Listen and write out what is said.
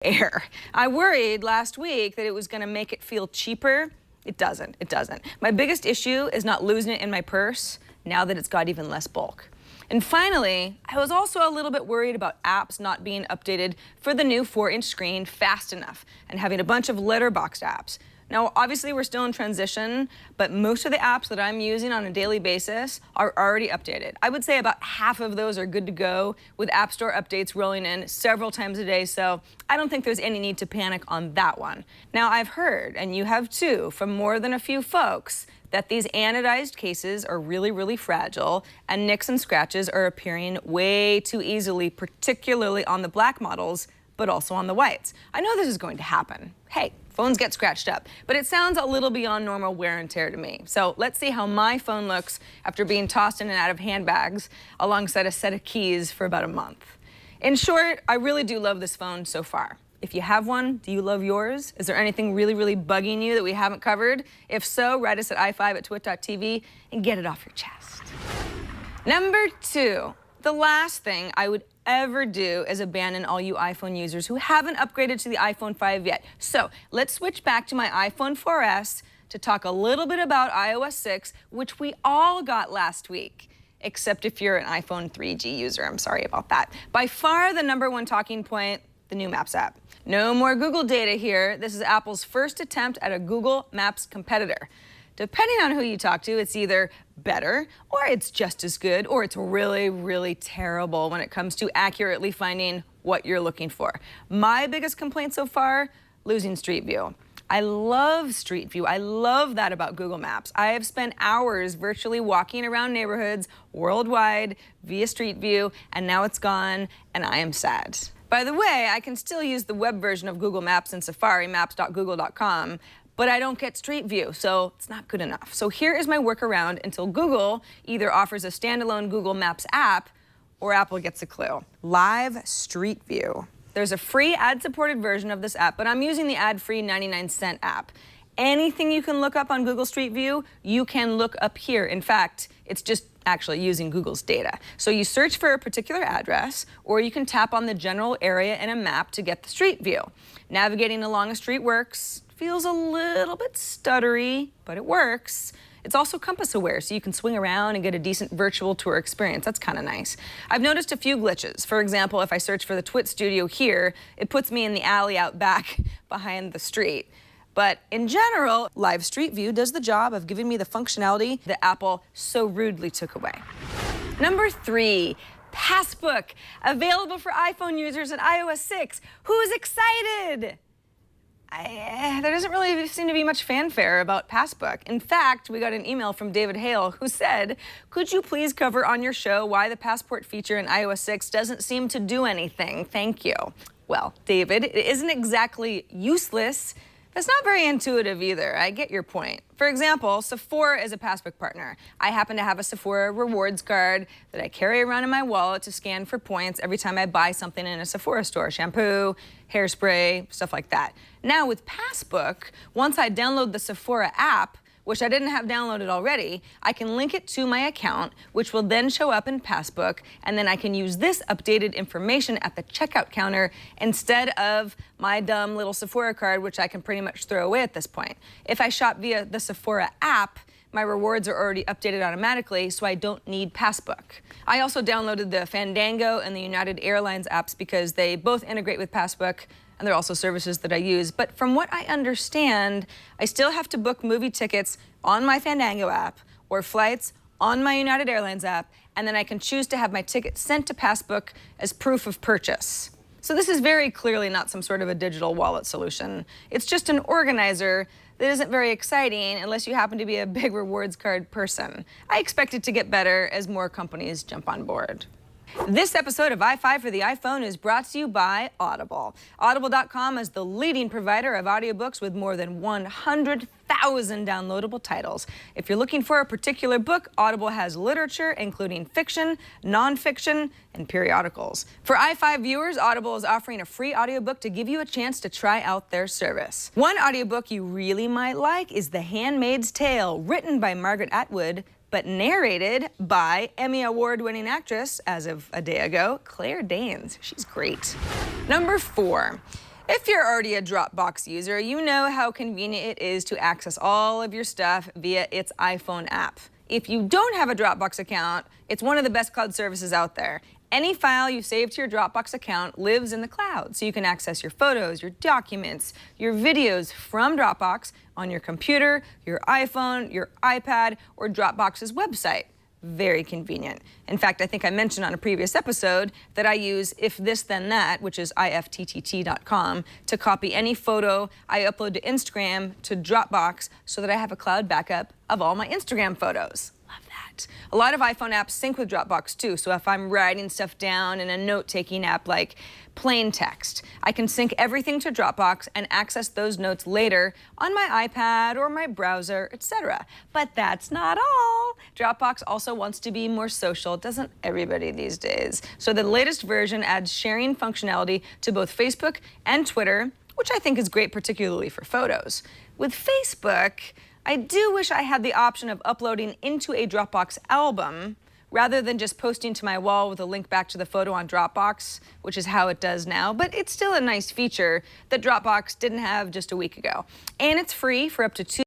Air. I worried last week that it was going to make it feel cheaper. It doesn't. My biggest issue is not losing it in my purse now that it's got even less bulk. And finally, I was also a little bit worried about apps not being updated for the new 4-inch screen fast enough and having a bunch of letterboxed apps. Now, obviously, we're still in transition, but most of the apps that I'm using on a daily basis are already updated. I would say about half of those are good to go, with App Store updates rolling in several times a day, so I don't think there's any need to panic on that one. Now, I've heard, and you have too, from more than a few folks, that these anodized cases are really fragile, and nicks and scratches are appearing way too easily, particularly on the black models, but also on the whites. I know this is going to happen. Hey, phones get scratched up, but it sounds a little beyond normal wear and tear to me. So let's see how my phone looks after being tossed in and out of handbags alongside a set of keys for about a month. In short, I really do love this phone so far. If you have one, do you love yours? Is there anything really bugging you that we haven't covered? If so, write us at i5@twit.tv and get it off your chest. Number 2, the last thing I would ever do is abandon all you iPhone users who haven't upgraded to the iPhone 5 yet. So let's switch back to my iPhone 4S to talk a little bit about iOS 6, which we all got last week, except if you're an iPhone 3G user. I'm sorry about that. By far the #1 talking point, the new Maps app. No more Google data here. This is Apple's first attempt at a Google Maps competitor. Depending on who you talk to, it's either better, or it's just as good, or it's really terrible when it comes to accurately finding what you're looking for. My biggest complaint so far, losing Street View. I love Street View. I love that about Google Maps. I have spent hours virtually walking around neighborhoods worldwide via Street View, and now it's gone, and I am sad. By the way, I can still use the web version of Google Maps in Safari, maps.google.com, but I don't get Street View, so it's not good enough. So here is my workaround until Google either offers a standalone Google Maps app or Apple gets a clue. Live Street View. There's a free ad-supported version of this app, but I'm using the ad-free 99-cent app. Anything you can look up on Google Street View, you can look up here. In fact, it's just actually using Google's data. So you search for a particular address, or you can tap on the general area in a map to get the street view. Navigating along a street works. Feels a little bit stuttery, but it works. It's also compass aware, so you can swing around and get a decent virtual tour experience. That's kind of nice. I've noticed a few glitches. For example, if I search for the Twit studio here, it puts me in the alley out back behind the street. But in general, Live Street View does the job of giving me the functionality that Apple so rudely took away. Number 3, Passbook, available for iPhone users in iOS 6. Who's excited? There doesn't really seem to be much fanfare about Passbook. In fact, we got an email from David Hale who said, "Could you please cover on your show why the passport feature in iOS 6 doesn't seem to do anything? Thank you." Well, David, it isn't exactly useless. It's not very intuitive either. I get your point. For example, Sephora is a Passbook partner. I happen to have a Sephora rewards card that I carry around in my wallet to scan for points every time I buy something in a Sephora store, shampoo, hairspray, stuff like that. Now with Passbook, once I download the Sephora app, which I didn't have downloaded already, I can link it to my account, which will then show up in Passbook, and then I can use this updated information at the checkout counter instead of my dumb little Sephora card, which I can pretty much throw away at this point. If I shop via the Sephora app, my rewards are already updated automatically, so I don't need Passbook. I also downloaded the Fandango and the United Airlines apps because they both integrate with Passbook, and they're also services that I use. But from what I understand, I still have to book movie tickets on my Fandango app or flights on my United Airlines app, and then I can choose to have my ticket sent to Passbook as proof of purchase. So this is very clearly not some sort of a digital wallet solution. It's just an organizer that isn't very exciting unless you happen to be a big rewards card person. I expect it to get better as more companies jump on board. This episode of i5 for the iPhone is brought to you by Audible. Audible.com is the leading provider of audiobooks with more than 100,000 downloadable titles. If you're looking for a particular book, Audible has literature, including fiction, nonfiction, and periodicals. For i5 viewers, Audible is offering a free audiobook to give you a chance to try out their service. One audiobook you really might like is The Handmaid's Tale, written by Margaret Atwood, but narrated by Emmy Award-winning actress, as of a day ago, Claire Danes. She's great. Number 4. If you're already a Dropbox user, you know how convenient it is to access all of your stuff via its iPhone app. If you don't have a Dropbox account, it's one of the best cloud services out there. Any file you save to your Dropbox account lives in the cloud, so you can access your photos, your documents, your videos from Dropbox on your computer, your iPhone, your iPad, or Dropbox's website. Very convenient. In fact, I think I mentioned on a previous episode that I use If This Then That, which is ifttt.com, to copy any photo I upload to Instagram to Dropbox so that I have a cloud backup of all my Instagram photos. Love that. A lot of iPhone apps sync with Dropbox too, so if I'm writing stuff down in a note-taking app like Plain Text, I can sync everything to Dropbox and access those notes later on my iPad or my browser, etc. But that's not all. Dropbox also wants to be more social, doesn't everybody these days? So the latest version adds sharing functionality to both Facebook and Twitter, which I think is great, particularly for photos. With Facebook, I do wish I had the option of uploading into a Dropbox album rather than just posting to my wall with a link back to the photo on Dropbox, which is how it does now, but it's still a nice feature that Dropbox didn't have just a week ago. And it's free for up to 2